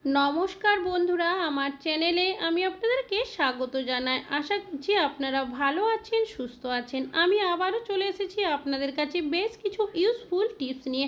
নমস্কার বন্ধুরা, আমার চ্যানেলে আমি আপনাদেরকে স্বাগত জানাই। আশা করছি আপনারা ভালো আছেন, সুস্থ আছেন। আমি আবারও চলে এসেছি আপনাদের কাছে বেশ কিছু ইউজফুল টিপস নিয়ে।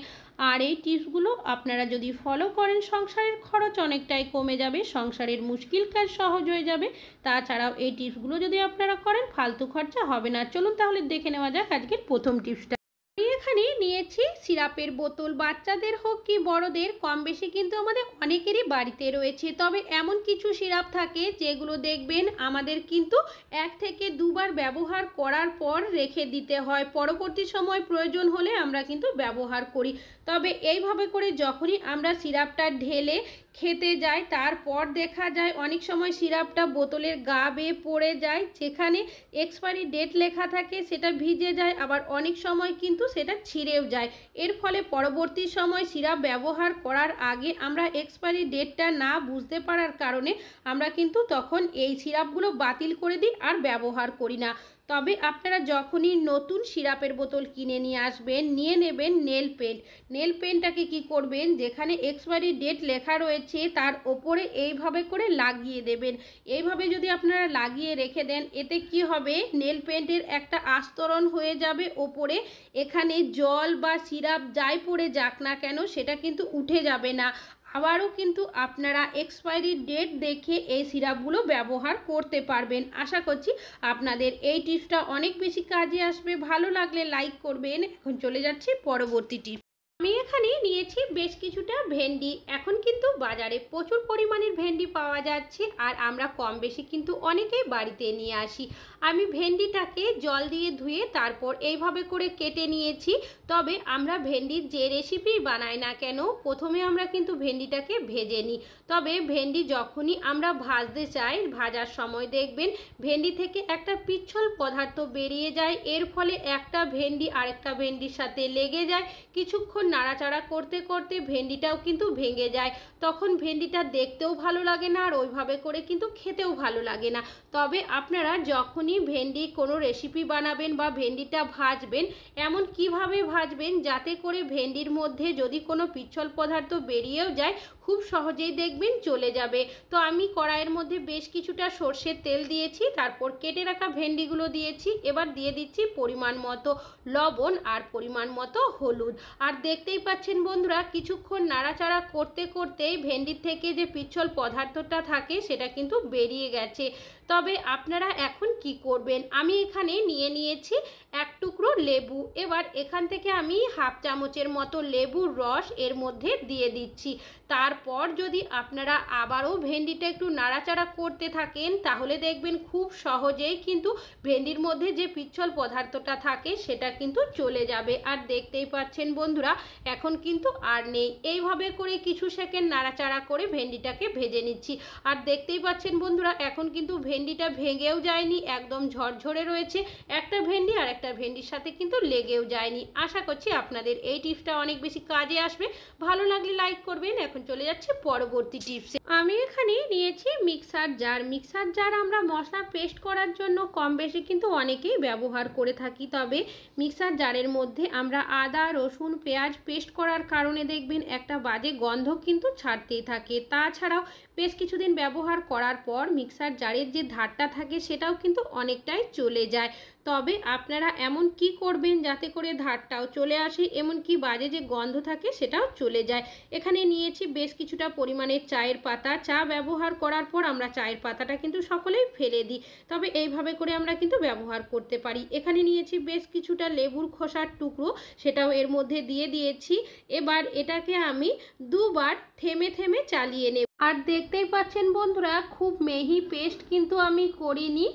আর এই টিপসগুলো আপনারা যদি ফলো করেন, সংসারের খরচ অনেকটাই কমে যাবে, সংসারের মুশকিল কাজ সহজ হয়ে যাবে। তাছাড়াও এই টিপসগুলো যদি আপনারা করেন, ফালতু খরচা হবে না। চলুন তাহলে দেখে নেওয়া যাক আজকের প্রথম টিপসটা। আমি এখানে নিয়েছি সিরাপের বোতল। বাচ্চাদের হোক কি বড়দের, কম বেশি কিন্তু আমাদের অনেকেরই বাড়িতে রয়েছে। তবে এমন কিছু সিরাপ থাকে যেগুলো দেখবেন আমাদের কিন্তু 1 থেকে 2 বার ব্যবহার করার পর রেখে দিতে হয়, পরবর্তী সময় প্রয়োজন হলে আমরা কিন্তু ব্যবহার করি। তবে এইভাবে করে যখনই আমরা সিরাপটা ঢেলে খেতে যাই, তারপর দেখা যায় অনেক সময় সিরাপটা বোতলের গা বেয়ে পড়ে যায়, যেখানে এক্সপায়ারি ডেট লেখা থাকে সেটা ভিজে যায়, আবার অনেক সময় কিন্তু সেটা ছিঁড়েও যায়। এর ফলে পরবর্তী সময় সিরাপ ব্যবহার করার আগে আমরা এক্সপায়ারি ডেটটা না বুঝতে পারার কারণে আমরা কিন্তু তখন এই সিরাপগুলো বাতিল করে দিই আর ব্যবহার করি না। তবে আপনারা যখনই নতুন সিরাপের বোতল কিনে নিয়ে আসবেন, নিয়ে নেবেন নেল পেন্ট। নেল পেন্টটাকে কি করবেন, যেখানে এক্সপায়ারি ডেট লেখা রয়েছে তার ওপরে এইভাবে করে লাগিয়ে দেবেন। এইভাবে যদি আপনারা লাগিয়ে রেখে দেন, এতে কি হবে, নেল পেন্টের একটা আস্তরণ হয়ে যাবে ওপরে। এখানে জল বা সিরাপ যাই পড়ে যাক না কেন, সেটা কিন্তু উঠে যাবে না। আবারও কিন্তু আপনারা এক্সপায়ারি ডেট দেখে এই সিরাপগুলো ব্যবহার করতে পারবেন। আশা করছি আপনাদের এই টিপসটা অনেক বেশি কাজে আসবে। ভালো লাগলে লাইক করবেন। এখন চলে যাচ্ছি পরবর্তী টিপস। আমি এখানে নিয়েছি বেশ কিছুটা ভেন্ডি। এখন কিন্তু বাজারে প্রচুর পরিমাণের ভেন্ডি পাওয়া যাচ্ছে, আর আমরা কম বেশি কিন্তু অনেকেই বাড়িতে নিয়ে আসি। আমি ভেন্ডিটাকে জল দিয়ে ধুয়ে তারপর এইভাবে করে কেটে নিয়েছি। তবে আমরা ভেন্ডির যে রেসিপি বানাই না কেন, প্রথমে আমরা কিন্তু ভেন্ডিটাকে ভেজে নিই। তবে ভেন্ডি যখনই আমরা ভাজতে চাই, ভাজার সময় দেখবেন ভেন্ডি থেকে একটা পিচ্ছল পদার্থ বেরিয়ে যায়। এর ফলে একটা ভেন্ডি আরেকটা ভেন্ডির সাথে লেগে যায়। কিছুক্ষণ নাড়াচাড়া করতে করতে ভেন্ডিটাও কিন্তু ভেঙে যায়। তখন ভেন্ডিটা দেখতেও ভালো লাগে না, আর ওইভাবে করে কিন্তু খেতেও ভালো লাগে না। তবে আপনারা যখনই ভেন্ডি কোনো রেসিপি বানাবেন বা ভেন্ডিটা ভাজবেন, এমন কিভাবে ভাজবেন যাতে করে ভেন্ডির মধ্যে যদি কোনো পিচ্ছল পদার্থ বেরিয়েও যায়, খুব সহজেই দেখবেন চলে যাবে। তো আমি কড়াইয়ের মধ্যে বেশ কিছুটা সর্ষের তেল দিয়েছি, তারপর কেটে রাখা ভেন্ডিগুলো দিয়েছি। এবার দিয়ে দিচ্ছি পরিমাণ মতো লবণ আর পরিমাণ মতো হলুদ। আর দেখতেই পাচ্ছেন বন্ধুরা, কিছুক্ষণ নাড়াচাড়া করতে করতেই ভেন্ডির থেকে যে পিচ্ছল পদার্থটা থাকে সেটা কিন্তু বেরিয়ে গেছে। তবে আপনারা এখন কি করবেন, আমি এখানে নিয়ে নিয়েছি 1 টুকরো লেবু। এবার এখান থেকে আমি হাফ চামচের মতো লেবুর রস এর মধ্যে দিয়ে দিচ্ছি। তারপর যদি আপনারা আবারও ভেন্ডিটা একটু নাড়াচাড়া করতে থাকেন, তাহলে দেখবেন খুব সহজেই কিন্তু ভেন্ডির মধ্যে যে পিচ্ছল পদার্থটা থাকে সেটা কিন্তু চলে যাবে। আর দেখতেই পাচ্ছেন বন্ধুরা, এখন কিন্তু আর নেই। এইভাবে করে কিছু সেকেন্ড নাড়াচাড়া করে ভেন্ডিটাকে ভেজে নিচ্ছি। আর দেখতেই পাচ্ছেন বন্ধুরা, এখন কিন্তু ভেন্ডিটা ভেঙেও যায়নি, একদম ঝরঝরে রয়েছে। একটা ভেন্ডি আর একটা ভেন্ডির সাথে কিন্তু লেগেও যায়নি। আশা করছি আপনাদের এই টিপসটা অনেক বেশি কাজে আসবে। ভালো লাগলে লাইক করবেন। এখন চলে যাচ্ছে পরবর্তী টিপসে। আমি এখানে নিয়েছি মিক্সার জার। মিক্সার জার আমরা মশলা পেস্ট করার জন্য কম বেশি কিন্তু অনেকেই ব্যবহার করে থাকি। তবে মিক্সার জারের মধ্যে আমরা আদা, রসুন, পেঁয়াজ পেস্ট করার কারণে দেখবেন একটা বাজে গন্ধ কিন্তু ছাড়তেই থাকে। তাছাড়াও বেশ কিছুদিন ব্যবহার করার পর মিক্সার জারের যে ধারটা থাকে সেটাও কিন্তু অনেকটাই চলে যায়। তবে আপনারা এমন কি করবেন যাতে করে ধারটাও চলে আসে, এমনকি বাজে যে গন্ধ থাকে সেটাও চলে যায়। এখানে নিয়েছি বেশ কিছুটা পরিমাণের চায়ের পাতা। চা ব্যবহার করার পর আমরা চায়ের পাতাটা কিন্তু সকলেই ফেলে দিই, তবে এইভাবে করে আমরা কিন্তু ব্যবহার করতে পারি। এখানে নিয়েছি বেশ কিছুটা লেবুর খোসার টুকরো, সেটাও এর মধ্যে দিয়ে দিয়েছি। এবার এটাকে আমি 2 বার থেমে থেমে চালিয়ে নেব। আর দেখতেই পাচ্ছেন বন্ধুরা, খুব মিহি পেস্ট কিন্তু আমি করিনি।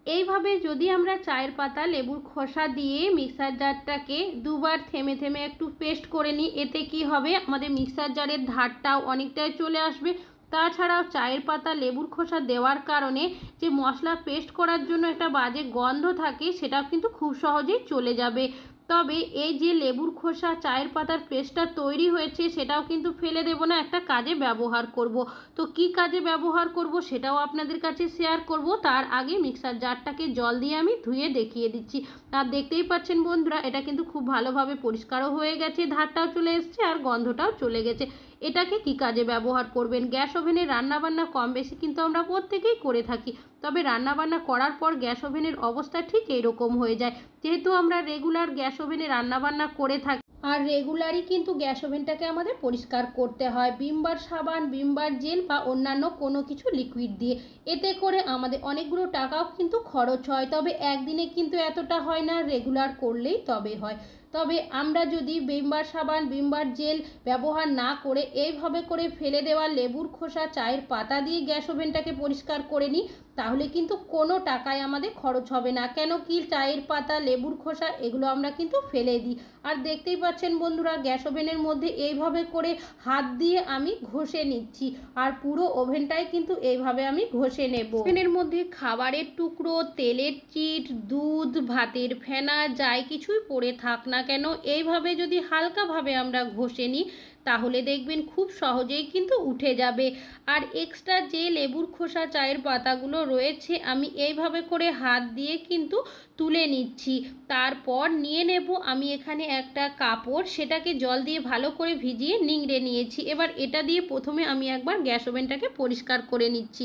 এইভাবে যদি আমরা চায়ের পাতা, লেবুর খোসা দিয়ে মিক্সার জারটাকে 2 বার থেমে থেমে একটু পেস্ট করে নিই, এতে কি হবে, আমাদের মিক্সার জারের ধারটাও অনেকটাই চলে আসবে। তাছাড়াও চায়ের পাতা, লেবুর খোসা দেওয়ার কারণে যে মশলা পেস্ট করার জন্য একটা বাজে গন্ধ থাকে সেটাও কিন্তু খুব সহজেই চলে যাবে। তবে এই যে লেবুর খোসা, চায়ের পাতার পেস্টটা তৈরি হয়েছে সেটাও কিন্তু ফেলে দেব না, একটা কাজে ব্যবহার করব। তো কি কাজে ব্যবহার করব সেটাও আপনাদের কাছে শেয়ার করব। তার আগে মিক্সার জারটাকে জল দিয়ে আমি ধুয়ে দেখিয়ে দিচ্ছি। আর দেখতেই পাচ্ছেন বন্ধুরা, এটা কিন্তু খুব ভালোভাবে পরিষ্কারও হয়ে গেছে, ধারটাও চলে এসছে আর গন্ধটাও চলে গেছে। এটাকে কি কাজে ব্যবহার করবেন। গ্যাস ওভেনে রান্নাবান্না কম বেশি কিন্তু আমরা প্রত্যেকেই করে থাকি, তবে রান্নাবান্না করার পর গ্যাস ওভেনের অবস্থা ঠিক এইরকম হয়ে যায়। যেহেতু আমরা রেগুলার গ্যাস ওভেনে রান্নাবান্না করে থাকি আর রেগুলারই কিন্তু গ্যাস ওভেনটাকে আমাদের পরিষ্কার করতে হয় ভিম বার সাবান, ভিম বার জেল বা অন্যান্য কোনো কিছু লিকুইড দিয়ে। এতে করে আমাদের অনেকগুলো টাকাও কিন্তু খরচ হয়, তবে একদিনে কিন্তু এতটা হয় না, রেগুলার করলেই তবে হয়। তবে আমরা যদি ভিম বার সাবান, ভিম বার জেল ব্যবহার না করে এইভাবে করে ফেলে দেওয়া লেবুর খোসা, চায়ের পাতা দিয়ে গ্যাস ওভেনটাকে পরিষ্কার করে নিই, তাহলে কিন্তু কোনো টাকায় আমাদের খরচ হবে না। কেন কি চায়ের পাতা, লেবুর খোসা এগুলো আমরা কিন্তু ফেলে দিই। আর দেখতেই পাচ্ছেন বন্ধুরা, গ্যাস ওভেনের মধ্যে এইভাবে করে হাত দিয়ে আমি ঘষে নিচ্ছি, আর পুরো ওভেনটাই কিন্তু এইভাবে আমি ঘষে নেব। ওভেনের মধ্যে খাবারের টুকরো, তেলের চিট, দুধ, ভাতের ফেনা যাই কিছুই পড়ে থাক না কেন, এইভাবে যদি হালকাভাবে আমরা ঘষে নিই তাহলে দেখবেন খুব সহজেই কিন্তু উঠে যাবে। আর এক্সট্রা যে লেবুর খোসা, চায়ের পাতাগুলো রয়েছে আমি এইভাবে করে হাত দিয়ে কিন্তু তুলে নিচ্ছি। তারপর নিয়ে নেব আমি এখানে একটা কাপড়, সেটাকে জল দিয়ে ভালো করে ভিজিয়ে নিংড়ে নিয়েছি। এবার এটা দিয়ে প্রথমে আমি একবার গ্যাস ওভেনটাকে পরিষ্কার করে নিচ্ছি।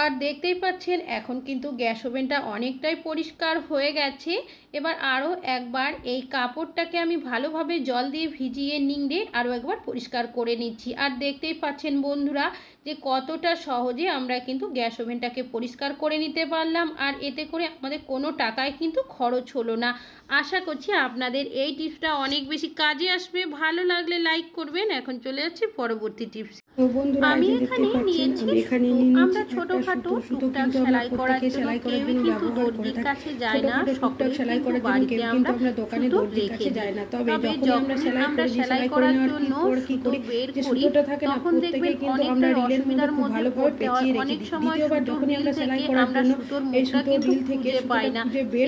আর দেখতেই পাচ্ছেন এখন কিন্তু গ্যাস ওভেনটা অনেকটাই পরিষ্কার হয়ে গেছে। এবার আরও একবার এই কাপড়টাকে আমি ভালোভাবে জল দিয়ে ভিজিয়ে নিংড়ে আরও একবার পরিষ্কার করে নিচ্ছি। আর দেখতেই পাচ্ছেন বন্ধুরা যে কতটা সহজে আমরা কিন্তু গ্যাস ওভেনটাকে পরিষ্কার করে নিতে পারলাম, আর এতে করে আমাদের কোনো টাকায় কিন্তু খরচ হলো না। আশা করছি আপনাদের এই টিপসটা অনেক বেশি কাজে আসবে। ভালো লাগলে লাইক করবেন। এখন চলে যাচ্ছি পরবর্তী টিপস। আমি এখানে নিয়েছি আমরা ছোটখাটো টুকটাক সেলাই করার জন্য কেউ কিন্তু দর্জির কাছে যায় না, সকলেই কিন্তু বাড়িতে আমরা সুতো রেখে যাই না। তবে যখন আমরা সেলাই করার জন্য সুতো বের করি তখন দেখবেন অনেকটা অসুবিধার মধ্যে পড়তে হয়। অনেক সময় সুতোর রিল থেকে আমরা সুতোর মুখটা কিন্তু খুঁজে পাই না,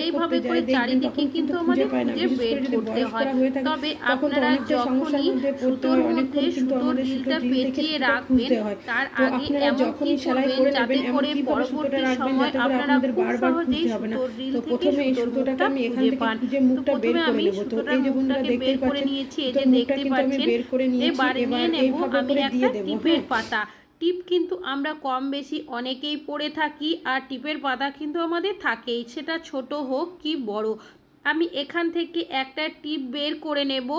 এইভাবে করে চারিদিকে কিন্তু আমাদের খুঁজে বের করতে হয়। তবে আপনারা যখনই সুতোর মধ্যে সুতোর রিলটা পেঁচিয়ে রাখবেন তার আগে এমন কি করবেন যাতে করে পরবর্তী সময় আপনারা খুব সহজেই সুতোর রিল থেকে সুতোর মুখটা খুঁজে পান। তো প্রথমে আমি সুতোটার মুখটাকে বের করে নিয়েছি, এই যে দেখতে পাচ্ছেন। এবার নিয়ে নেব আমি একটা টিপের পাতা। টিপ কিন্তু আমরা কম বেশি অনেকেই পরে থাকি, আর টিপের পাতা কিন্তু আমাদের থাকেই, সেটা ছোট হোক কি বড়। আমি এখান থেকে একটা টিপ বের করে নেব।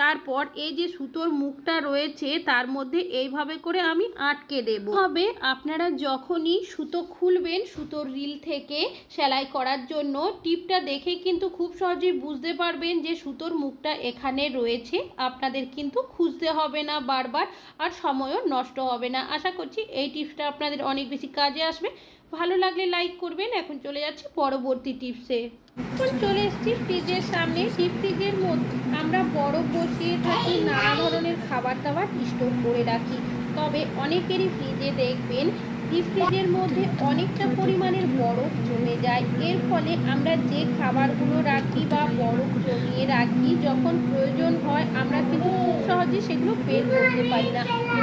তারপর এই যে সুতোর মুখটা রয়েছে তার মধ্যে এইভাবে করে আমি আটকে দেব। তবে আপনারা যখনই সুতো খুলবেন সুতোর রিল থেকে সেলাই করার জন্য, টিপটা দেখে কিন্তু খুব সহজেই বুঝতে পারবেন যে সুতোর মুখটা এখানে রয়েছে। আপনাদের কিন্তু খুঁজতে হবে না বারবার, আর সময়ও নষ্ট হবে না। আশা করছি এই টিপসটা আপনাদের অনেক বেশি কাজে আসবে। ভালো লাগলে লাইক করবেন। এখন চলে যাচ্ছি পরবর্তী টিপসে। এখন চলে এসেছি ফ্রিজের সামনে। ডিপ ফ্রিজের মধ্যে আমরা বরফ বসিয়ে থাকি, নানা ধরনের খাবার দাবার স্টোর করে রাখি। তবে অনেকেরই ফ্রিজে দেখবেন ডিপ ফ্রিজের মধ্যে অনেকটা পরিমাণের বরফ জমে যায়। এর ফলে আমরা যে খাবারগুলো রাখি বা বরফ জমিয়ে রাখি, যখন প্রয়োজন হয় আমরা কিন্তু খুব সহজে সেগুলো বের করতে পারি না।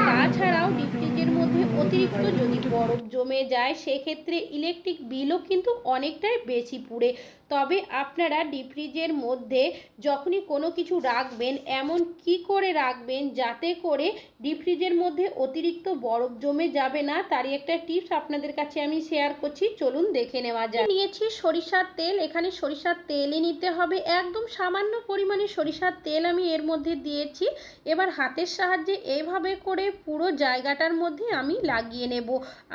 তাছাড়াও ডিপ ফ্রিজের মধ্যে অতিরিক্ত যদি বরফ জমে যায় সেক্ষেত্রে ইলেকট্রিক বিলও কিন্তু অনেকটাই বেশি পুড়ে। তবে আপনারা ডিপ ফ্রিজের মধ্যে যখনই কোনো কিছু রাখবেন এমন কি করে রাখবেন যাতে করে ডিপ ফ্রিজের মধ্যে অতিরিক্ত বরফ জমে যাবে না, তারই একটা টিপস আপনাদের কাছে আমি শেয়ার করছি, চলুন দেখে নেওয়া যায়। নিয়েছি সরিষার তেল। এখানে সরিষার তেলই নিতে হবে, একদম সামান্য পরিমাণে সরিষার তেল আমি এর মধ্যে দিয়েছি। এবার হাতের সাহায্যে এইভাবে করে পুরো জায়গাটার মধ্যে আমি লাগিয়ে নেব।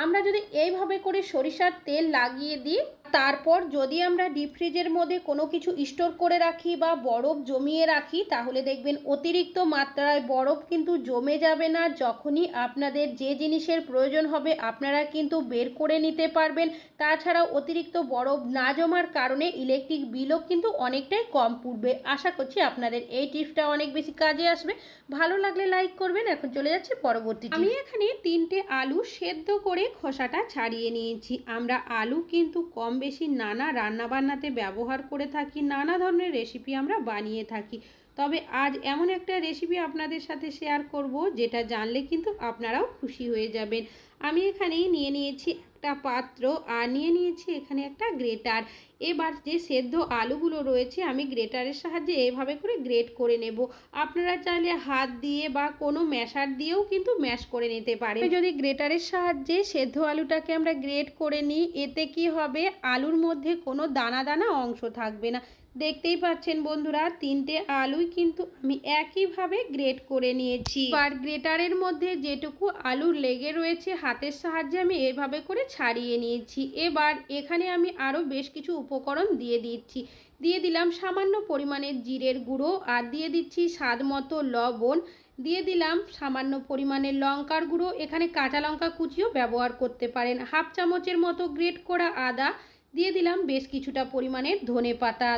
আমরা যদি এইভাবে করে সরিষার তেল লাগিয়ে দিই, তারপর যদি আমরা ডিপ ফ্রিজের মধ্যে কোনো কিছু স্টোর করে রাখি বা বরফ জমিয়ে রাখি, তাহলে দেখবেন অতিরিক্ত মাত্রায় বরফ কিন্তু জমে যাবে না। যখনই আপনাদের যে জিনিসের প্রয়োজন হবে আপনারা কিন্তু বের করে নিতে পারবেন। তাছাড়াও অতিরিক্ত বরফ না জমার কারণে ইলেকট্রিক বিলও কিন্তু অনেকটাই কম পড়বে। আশা করছি আপনাদের এই টিপসটা অনেক বেশি কাজে আসবে। ভালো লাগলে লাইক করবেন। এখন চলে যাচ্ছে পরবর্তী। আমি এখানে 3টে আলু সেদ্ধ করে খোসাটা ছাড়িয়ে নিয়েছি। আমরা আলু কিন্তু কম বেশি নানা রান্নাবান্নাতে ব্যবহার করে থাকি, নানা ধরনের রেসিপি আমরা বানিয়ে থাকি। তবে আজ এমন একটা রেসিপি আপনাদের সাথে শেয়ার করব যেটা জানলে কিন্তু আপনারাও খুশি হয়ে যাবেন। আমি এখানে নিয়ে নিয়েছি একটা পাত্র আর নিয়ে নিয়েছি এখানে একটা গ্রেটার। এবার যে সেদ্ধ আলুগুলো রয়েছে আমি গ্রেটারের সাহায্যে এভাবে করে গ্রেট করে নেব। আপনারা চাইলে হাত দিয়ে বা কোনো ম্যাশার দিয়েও কিন্তু ম্যাশ করে নিতে পারেন। যদি গ্রেটারের সাহায্যে সেদ্ধ আলুটাকে আমরা গ্রেট করে নিই, এতে কি হবে, আলুর মধ্যে কোনো দানা দানা অংশ থাকবে না। দেখতেই পাচ্ছেন বন্ধুরা, 3টে আলুই কিন্তু আমি একইভাবে গ্রেট করে নিয়েছি। আর গ্রেটারের মধ্যে যেটুকু আলু লেগে রয়েছে হাতের সাহায্যে আমি এভাবে করে ছাড়িয়ে নিয়েছি। এবার এখানে আমি আরও বেশ কিছু উপকরণ দিয়ে দিচ্ছি। দিয়ে দিলাম সামান্য পরিমাণের জিরের গুঁড়ো, আর দিয়ে দিচ্ছি স্বাদ মতো লবণ, দিয়ে দিলাম সামান্য পরিমাণের লঙ্কার গুঁড়ো, এখানে কাঁচা লঙ্কা কুচিও ব্যবহার করতে পারেন, হাফ চামচের মতো গ্রেট করা আদা, দিয়ে দিলাম বেশ কিছুটা পরিমাণের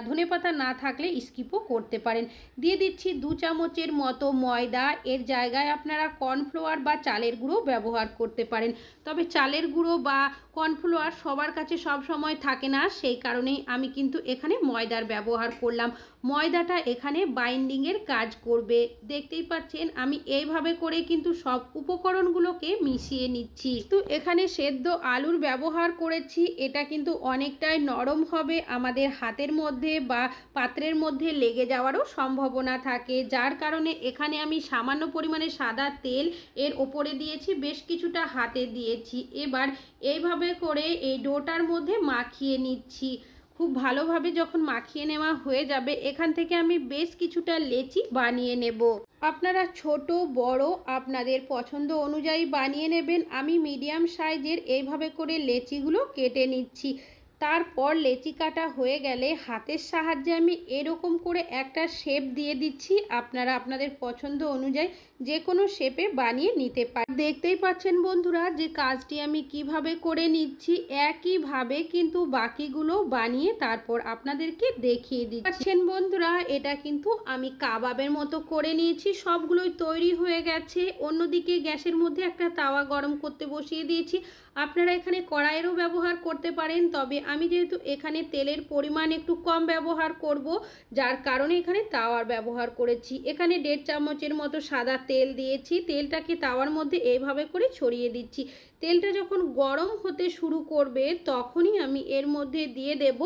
ধনেপাতা না থাকলে স্কিপও করতে পারেন। দিয়ে দিচ্ছি 2 চামচের মতো ময়দা, এর জায়গায় আপনারা কর্নফ্লাওয়ার বা চালের গুঁড়ো ব্যবহার করতে পারেন। তবে চালের গুঁড়ো বা কর্নফ্লাওয়ার সবার কাছে সব সময় থাকে না, সেই কারণেই আমি কিন্তু এখানে ময়দার ব্যবহার করলাম। ময়দাটা এখানে বাইন্ডিংয়ের কাজ করবে। দেখতেই পাচ্ছেন আমি এইভাবে করে কিন্তু সব উপকরণগুলোকে মিশিয়ে নিচ্ছি। তো এখানে সেদ্ধ আলুর ব্যবহার করেছি, এটা কিন্তু অনেকটাই নরম হবে, আমাদের হাতের মধ্যে বা পাত্রের মধ্যে লেগে যাওয়ারও সম্ভাবনা থাকে, যার কারণে এখানে আমি সামান্য পরিমাণে সাদা তেল এর ওপরে দিয়েছি, বেশ কিছুটা হাতে দিয়েছি। এবার এইভাবে করে এই ডোটার মধ্যে মাখিয়ে নিচ্ছি। খুব ভালোভাবে যখন মাখিয়ে নেওয়া হয়ে যাবে, এখান থেকে আমি বেশ কিছুটা লেচি বানিয়ে নেব। আপনারা ছোট বড় আপনাদের পছন্দ অনুযায়ী বানিয়ে নেবেন। আমি মিডিয়াম সাইজের এইভাবে করে লেচিগুলো কেটে নিচ্ছি। তারপর লেচি কাটা হয়ে গেলে হাতের সাহায্যে আমি এরকম করে একটা শেপ দিয়ে দিচ্ছি। আপনারা আপনাদের পছন্দ অনুযায়ী যে কোনো শেপে বানিয়ে নিতে পারেন। দেখতেই পাচ্ছেন বন্ধুরা যে কাজটি আমি কিভাবে করে নিচ্ছি, একইভাবে কিন্তু বাকিগুলো বানিয়ে তারপর আপনাদেরকে দেখিয়ে দিচ্ছি। পাচ্ছেন বন্ধুরা, এটা কিন্তু আমি কাবাবের মতো করে নিয়েছি, সবগুলোই তৈরি হয়ে গেছে। অন্যদিকে গ্যাসের মধ্যে একটা তাওয়া গরম করতে বসিয়ে দিয়েছি। আপনারা এখানে কড়াইয়েরও ব্যবহার করতে পারেন, তবে আমি যেহেতু এখানে তেলের পরিমাণ একটু কম ব্যবহার করব, যার কারণে এখানে তাওয়ার ব্যবহার করেছি। এখানে 1.5 চামচের মতো সাদা তেল দিয়েছি। তেলটাকে তাওয়ার মধ্যে এইভাবে করে ছড়িয়ে দিচ্ছি। তেলটা যখন গরম হতে শুরু করবে তখনই আমি এর মধ্যে দিয়ে দেব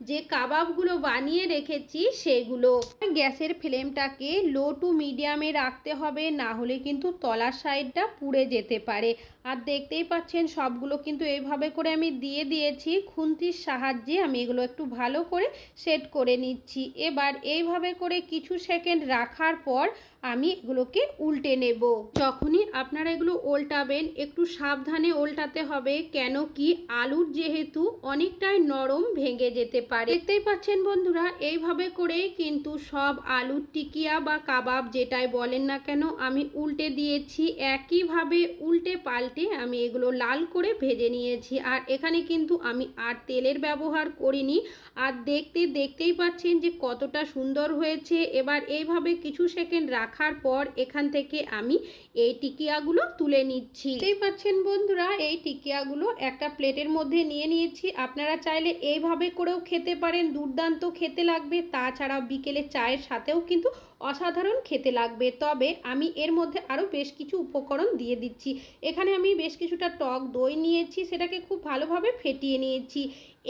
যে কাবাবগুলো বানিয়ে রেখেছি সেগুলো। গ্যাসের ফ্লেমটাকে লো টু মিডিয়ামে রাখতে হবে, না হলে কিন্তু তলার সাইডটা পুড়ে যেতে পারে। আর দেখতেই পাচ্ছেন সবগুলো কিন্তু এইভাবে করে আমি দিয়ে দিয়েছি। খুন্তির সাহায্যে আমি এগুলো একটু ভালো করে সেট করে নিচ্ছি। এবার এইভাবে করে কিছু সেকেন্ড রাখার পর আমি এগুলোকে উল্টে নেব। যখনই আপনারা এগুলো উল্টাবেন একটু সাবধানে উল্টাতে হবে, কেন কি আলুর যেহেতু অনেকটাই নরম, ভেঙে যেতে পারে। দেখতেই পাচ্ছেন বন্ধুরা, এইভাবে করেই কিন্তু সব আলুর টিকিয়া বা কাবাব যেটাই বলেন না কেন আমি উল্টে দিয়েছি। একইভাবে উল্টে পাল্টে আমি এগুলো লাল করে ভেজে নিয়েছি। আর এখানে কিন্তু আমি আর তেলের ব্যবহার করিনি। আর দেখতেই পাচ্ছেন যে কতটা সুন্দর হয়েছে। এবার এইভাবে কিছু সেকেন্ড রাখার পর এখান থেকে আমি এই টিকিয়াগুলো তুলে নিচ্ছি। দেখতেই পাচ্ছেন বন্ধুরা, এই টিকিয়াগুলো একটা প্লেটের মধ্যে নিয়ে নিয়েছি। আপনারা চাইলে এইভাবে করেও খেতে পারেন, দুর্দান্ত খেতে লাগবে। তাছাড়া বিকেলে চায়ের সাথেও কিন্তু অসাধারণ খেতে লাগবে। তবে আমি এর মধ্যে আরও বেশ কিছু উপকরণ দিয়ে দিচ্ছি। এখানে আমি বেশ কিছুটা টক দই নিয়েছি, সেটাকে খুব ভালোভাবে ফেটিয়ে নিয়েছি।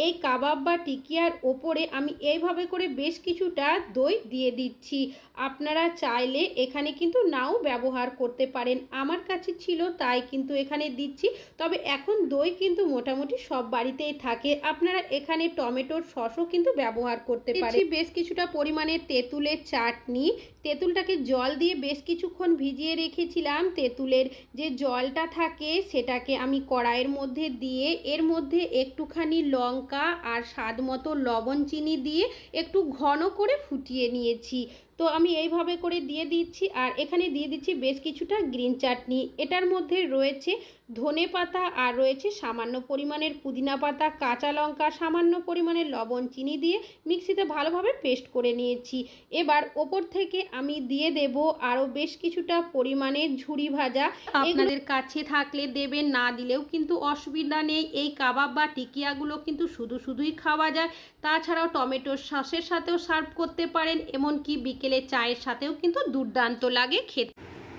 এই কাবাব বা টিকিয়ার ওপরে আমি এইভাবে করে বেশ কিছুটা দই দিয়ে দিচ্ছি। আপনারা চাইলে এখানে কিন্তু নাও ব্যবহার করতে পারেন, আমার কাছে ছিল তাই কিন্তু এখানে দিচ্ছি। তবে এখন দই কিন্তু মোটামুটি সব বাড়িতেই থাকে। আপনারা এখানে টমেটোর সসও কিন্তু ব্যবহার করতে পারেন। বেশ কিছুটা পরিমাণে তেঁতুলের চাটনি, তেঁতুলটাকে জল দিয়ে বেশ কিছুক্ষণ ভিজিয়ে রেখেছিলাম। তেঁতুলের যে জলটা থাকে সেটাকে আমি কড়াইয়ের মধ্যে দিয়ে এর মধ্যে একটুখানি লঙ্কা আর স্বাদ মতো লবণ চিনি দিয়ে একটু ঘন করে ফুটিয়ে নিয়েছি। তো আমি এইভাবে করে দিয়ে দিচ্ছি। আর এখানে দিয়ে দিচ্ছি বেশ কিছুটা গ্রিন চাটনি। এটার মধ্যে রয়েছে ধনে পাতা আর রয়েছে সামান্য পরিমাণের পুদিনা পাতা, কাঁচা লঙ্কা, সামান্য পরিমাণের লবণ চিনি দিয়ে মিক্সিতে ভালোভাবে পেস্ট করে নিয়েছি। এবার ওপর থেকে আমি দিয়ে দেব আরও বেশ কিছুটা পরিমাণে ঝুরি ভাজা। আপনাদের কাছে থাকলে দেবেন, না দিলেও কিন্তু অসুবিধা নেই। এই কাবাব বা টিকিয়াগুলো কিন্তু শুধুই খাওয়া যায়। তাছাড়াও টমেটোর সসের সাথেও সার্ভ করতে পারেন, এমনকি বিকেলে বিকেলে চায়ের সাথেও কিন্তু দুর্দান্ত লাগে খেতে।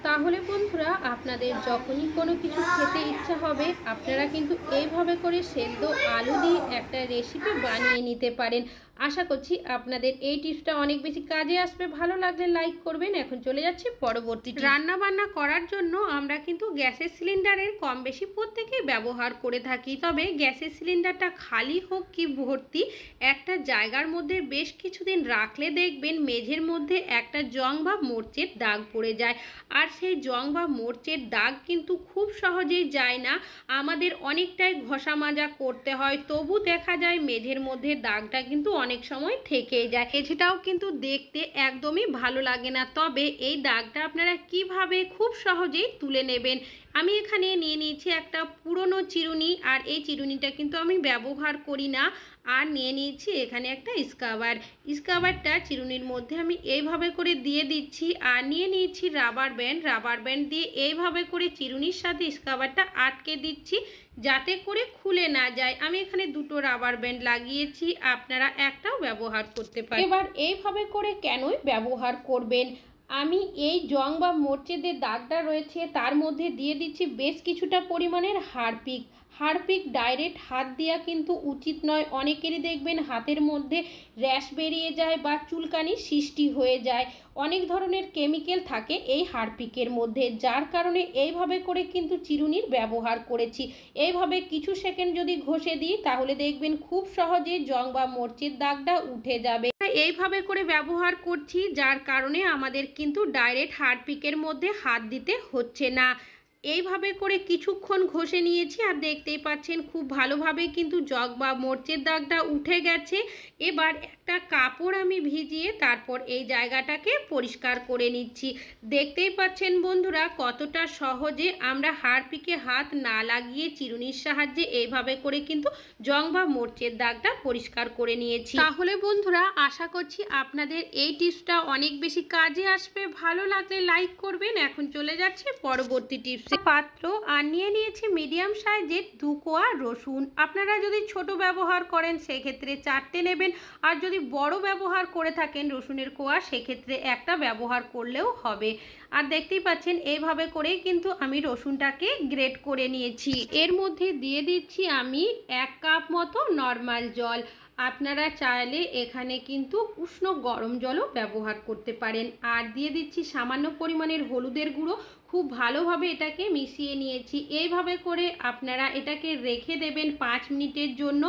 তাহলে বন্ধুরা, আপনাদের যখনই কোনো কিছু খেতে ইচ্ছা হবে, আপনারা কিন্তু এইভাবে করে সেদ্ধ আলু দিয়ে একটা রেসিপি বানিয়ে নিতে পারেন। আশা করছি আপনাদের এই টিপসটা অনেক বেশি কাজে আসবে। ভালো লাগলে লাইক করবেন। এখন চলে যাচ্ছি পরবর্তী। রান্না বান্না করার জন্য আমরা কিন্তু গ্যাসের সিলিন্ডারের কম বেশি প্রত্যেকেই ব্যবহার করে থাকি। তবে গ্যাসের সিলিন্ডারটা খালি হোক কি ভর্তি, একটা জায়গার মধ্যে বেশ কিছুদিন রাখলে দেখবেন মেঝের মধ্যে একটা জং বা মরচের দাগ পড়ে যায়। আর সেই জং বা মরচের দাগ কিন্তু খুব সহজেই যায় না, আমাদের অনেকটাই ঘষা মাজা করতে হয়, তবু দেখা যায় মেঝের মধ্যে দাগটা কিন্তু অনেক সময় থেকেই যায়। মেঝেটাও কিন্তু দেখতে একদমই ভালো লাগে না। তবে এই দাগটা আপনারা কিভাবে খুব সহজেই তুলে নেবেন, আমি এখানে নিয়ে নিয়েছি একটা পুরনো চিরুনি, আর এই চিরুনিটা কিন্তু আমি ব্যবহার করি না। আর নিয়ে নিয়েছি এখানে একটা স্ক্রাবারটা চিরুনির মধ্যে আমি এইভাবে করে দিয়ে দিচ্ছি। আর নিয়ে নিয়েছি রাবার ব্যান্ড দিয়ে এইভাবে করে চিরুনির সাথে স্ক্রাবারটা আটকে দিচ্ছি যাতে করে খুলে না যায়। আমি এখানে দুটো রাবার ব্যান্ড লাগিয়েছি, আপনারা একটাও ব্যবহার করতে পারেন। এবার এইভাবে করে কেনই ব্যবহার করবেন, আমি এই জং বা মরচেদের দাগটা রয়েছে তার মধ্যে দিয়ে দিচ্ছি বেশ কিছুটা পরিমাণের হারপিক ডাইরেক্ট হাত দেওয়া কিন্তু উচিত নয়। অনেকেরই দেখবেন হাতের মধ্যে র্যাশ বেরিয়ে যায় বা চুলকানি সৃষ্টি হয়ে যায়। অনেক ধরনের কেমিক্যাল থাকে এই হারপিকের মধ্যে, যার কারণে এইভাবে করে কিন্তু চিরুনির ব্যবহার করেছি। এইভাবে কিছু সেকেন্ড যদি ঘষে দিই তাহলে দেখবেন খুব সহজে জং বা মরচের দাগটা উঠে যাবে। এইভাবে করে ব্যবহার করছি, যার কারণে আমাদের কিন্তু ডাইরেক্ট হারপিকের মধ্যে হাত দিতে হচ্ছে না। এইভাবে করে কিছুক্ষণ ঘষে নিয়েছি, আর দেখতেই পাচ্ছেন খুব ভালোভাবে কিন্তু জং বা মরচের দাগটা উঠে গেছে। এবার একটা কাপড় আমি ভিজিয়ে তারপর এই জায়গাটাকে পরিষ্কার করে নিচ্ছি। দেখতেই পাচ্ছেন বন্ধুরা কতটা সহজে আমরা হারপিকে হাত না লাগিয়ে চিরুনির সাহায্যে এইভাবে করে কিন্তু জং বা মরচের দাগটা পরিষ্কার করে নিয়েছি। তাহলে বন্ধুরা, আশা করছি আপনাদের এই টিপসটা অনেক বেশি কাজে আসবে। ভালো লাগলে লাইক করবেন। এখন চলে যাচ্ছে পরবর্তী টিপস। পাত্র আর নিয়ে নিয়েছি মিডিয়াম সাইজের 2 কোয়া রসুন। আপনারা যদি ছোট ব্যবহার করেন সেক্ষেত্রে 4টে নেবেন, আর যদি বড় ব্যবহার করে থাকেন রসুনের কোয়া সেক্ষেত্রে একটা ব্যবহার করলেও হবে। আর দেখতেই পাচ্ছেন এইভাবে করেই কিন্তু আমি রসুনটাকে গ্রেট করে নিয়েছি। এর মধ্যে দিয়ে দিচ্ছি আমি 1 কাপ মতো নর্মাল জল। আপনারা চাইলে এখানে কিন্তু উষ্ণ গরম জলও ব্যবহার করতে পারেন। আর দিয়ে দিচ্ছি সামান্য পরিমাণের হলুদের গুঁড়ো। খুব ভালোভাবে এটাকে মিশিয়ে নিয়েছি। এইভাবে করে আপনারা এটাকে রেখে দেবেন 5 মিনিটের জন্য,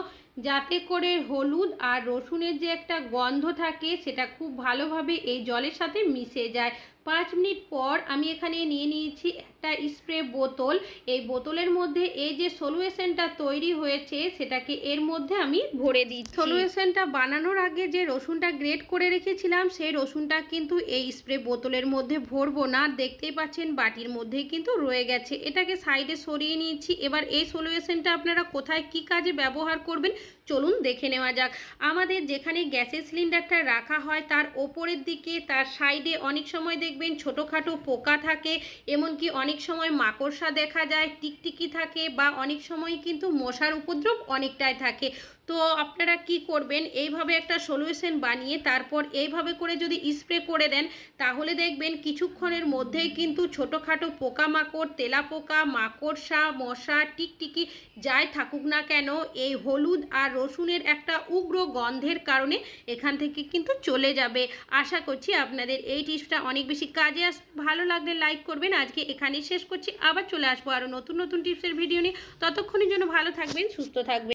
যাতে করে হলুদ আর রসুনের যে একটা গন্ধ থাকে সেটা খুব ভালোভাবে এই জলের সাথে মিশে যায়। 5 মিনিট পর আমি এখানে নিয়ে নিয়েছি একটা স্প্রে বোতল। এই বোতলের মধ্যে এই যে সলিউশনটা তৈরি হয়েছে সেটাকে এর মধ্যে আমি ভরে দিচ্ছি। সলিউশনটা বানানোর আগে যে রসুনটা গ্রেট করে রেখেছিলাম সেই রসুনটা কিন্তু এই স্প্রে বোতলের মধ্যে ভরবো না। দেখতেই পাচ্ছেন বাটির মধ্যেই কিন্তু রয়ে গেছে। এটাকে সাইডে সরিয়ে নিয়েছি। এবার এই সলিউশনটা আপনারা কোথায় কি কাজে ব্যবহার করবেন চলুন দেখে নেওয়া যাক। আমাদের যেখানে গ্যাসের সিলিন্ডারটা রাখা হয় তার ওপরের দিকে তার সাইডে অনেক সময় দেখবেন ছোটোখাটো পোকা থাকে, এমনকি অনেক সময় মাকড়সা দেখা যায়, টিকটিকি থাকে, বা অনেক সময় কিন্তু মশার উপদ্রব অনেকটাই থাকে। তো আপনারা কি করবেন, এইভাবে একটা সলিউশন বানিয়ে তারপর এইভাবে করে যদি স্প্রে করে দেন তাহলে দেখবেন কিছুক্ষণের মধ্যেই কিন্তু ছোটোখাটো পোকামাকড়, তেলাপোকা, মাকড়সা, মশা, টিকটিকি যাই থাকুক না কেন এই হলুদ আর রসুনের একটা উগ্র গন্ধের কারণে এখান থেকে কিন্তু চলে যাবে। আশা করছি আপনাদের এই টিপসটা অনেক বেশি কাজে আসবে। ভালো লাগলে লাইক করবেন। আজকে এখানেই শেষ করছি, আবার চলে আসবো আরও নতুন নতুন টিপসের ভিডিও নিয়ে। ততক্ষণের জন্য ভালো থাকবেন, সুস্থ থাকবেন।